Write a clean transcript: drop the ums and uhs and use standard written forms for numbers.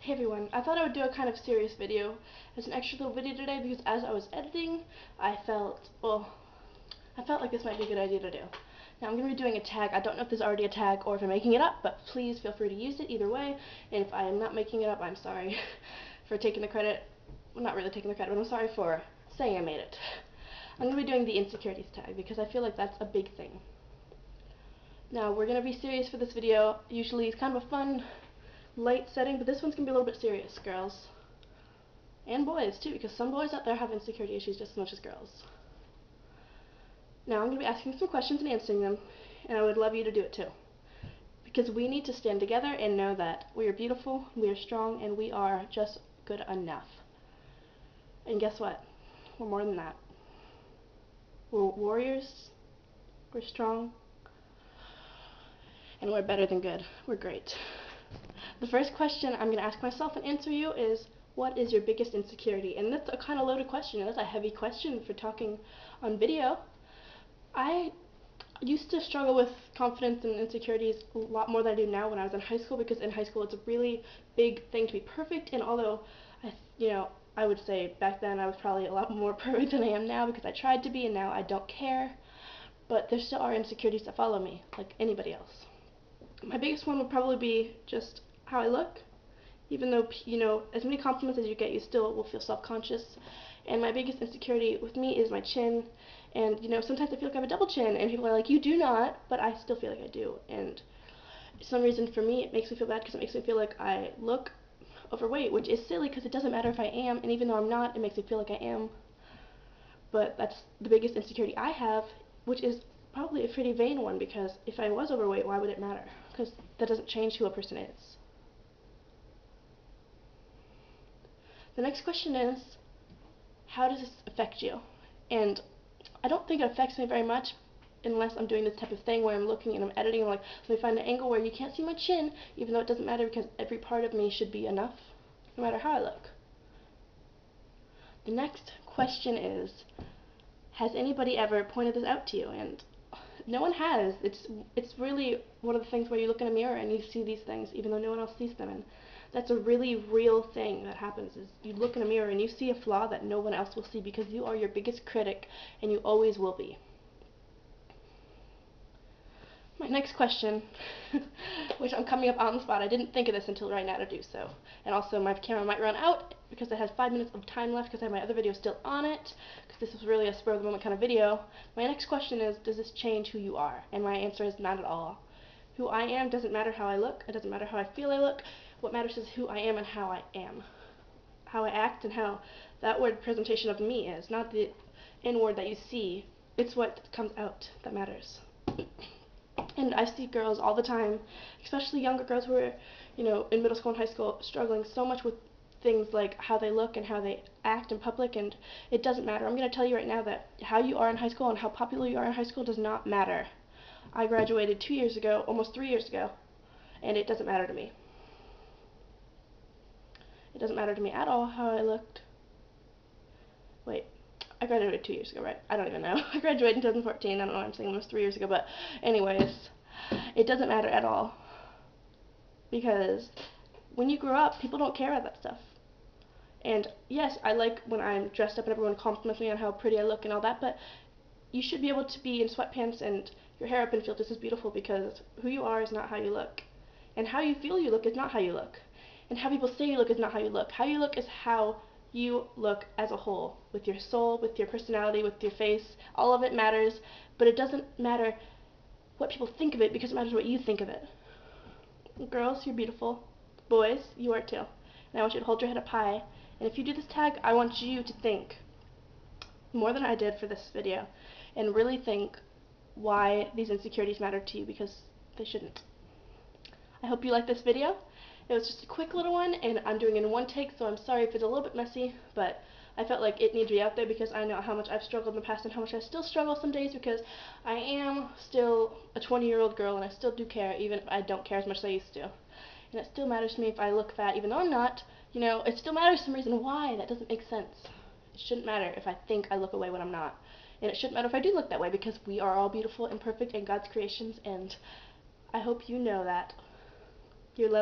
Hey everyone, I thought I would do a kind of serious video as an extra little video today because as I was editing, I felt like this might be a good idea to do. Now I'm going to be doing a tag. I don't know if there's already a tag or if I'm making it up, but please feel free to use it either way. And if I am not making it up, I'm sorry for taking the credit. Well, not really taking the credit, but I'm sorry for saying I made it. I'm going to be doing the Insecurities tag because I feel like that's a big thing. Now we're going to be serious for this video. Usually it's kind of a fun, light setting, but this one's going to be a little bit serious, girls. And boys too, because some boys out there have insecurity issues just as much as girls. Now I'm going to be asking some questions and answering them, and I would love you to do it too. Because we need to stand together and know that we are beautiful, we are strong, and we are just good enough. And guess what? We're more than that. We're warriors, we're strong, and we're better than good. We're great. The first question I'm going to ask myself and answer you is, what is your biggest insecurity? And that's a kind of loaded question. That's a heavy question for talking on video. I used to struggle with confidence and insecurities a lot more than I do now when I was in high school, because in high school it's a really big thing to be perfect, and although I would say back then I was probably a lot more perfect than I am now because I tried to be, and now I don't care, but there still are insecurities that follow me like anybody else. My biggest one would probably be just how I look. Even though, as many compliments as you get, you still will feel self-conscious. And my biggest insecurity with me is my chin. And, sometimes I feel like I have a double chin, and people are like, you do not, but I still feel like I do. And for some reason, for me, it makes me feel bad because it makes me feel like I look overweight, which is silly because it doesn't matter if I am, and even though I'm not, it makes me feel like I am. But that's the biggest insecurity I have, which is probably a pretty vain one, because if I was overweight, why would it matter? Because that doesn't change who a person is. The next question is, how does this affect you? And I don't think it affects me very much unless I'm doing this type of thing where I'm looking and I'm editing and I'm like, let me find an angle where you can't see my chin, even though it doesn't matter because every part of me should be enough, no matter how I look. The next question is, has anybody ever pointed this out to you? And no one has. It's really one of the things where you look in a mirror and you see these things even though no one else sees them. And that's a really real thing that happens, is you look in a mirror and you see a flaw that no one else will see because you are your biggest critic and you always will be. My next question, which I'm coming up on the spot, I didn't think of this until right now to do so. And also my camera might run out because it has 5 minutes of time left because I have my other video still on it, because this was really a spur of the moment kind of video. My next question is, does this change who you are? And my answer is not at all. Who I am doesn't matter how I look, it doesn't matter how I feel I look. What matters is who I am and how I am. How I act and how that word presentation of me is, not the inward that you see. It's what comes out that matters. And I see girls all the time, especially younger girls who are, in middle school and high school, struggling so much with things like how they look and how they act in public, and it doesn't matter. I'm going to tell you right now that how you are in high school and how popular you are in high school does not matter. I graduated 2 years ago, almost 3 years ago, and it doesn't matter to me. It doesn't matter to me at all how I looked. Wait, I graduated 2 years ago, right? I don't even know. I graduated in 2014. I don't know why I'm saying almost 3 years ago, but anyways, it doesn't matter at all. Because when you grow up, people don't care about that stuff. And yes, I like when I'm dressed up and everyone compliments me on how pretty I look and all that, but you should be able to be in sweatpants and your hair up and feel just as beautiful, because who you are is not how you look. And how you feel you look is not how you look. And how people say you look is not how you look. How you look is how you look as a whole, with your soul, with your personality, with your face. All of it matters, but it doesn't matter what people think of it, because it matters what you think of it. Girls, you're beautiful. Boys, you are too. And I want you to hold your head up high. And if you do this tag, I want you to think more than I did for this video, and really think why these insecurities matter to you, because they shouldn't. I hope you like this video. It was just a quick little one, and I'm doing it in one take, so I'm sorry if it's a little bit messy, but I felt like it needed to be out there because I know how much I've struggled in the past and how much I still struggle some days, because I am still a 20-year-old girl and I still do care, even if I don't care as much as I used to. And it still matters to me if I look fat, even though I'm not. It still matters for some reason. Why? That doesn't make sense. It shouldn't matter if I think I look away when I'm not. And it shouldn't matter if I do look that way, because we are all beautiful and perfect and God's creations, and I hope you know that. You're loved.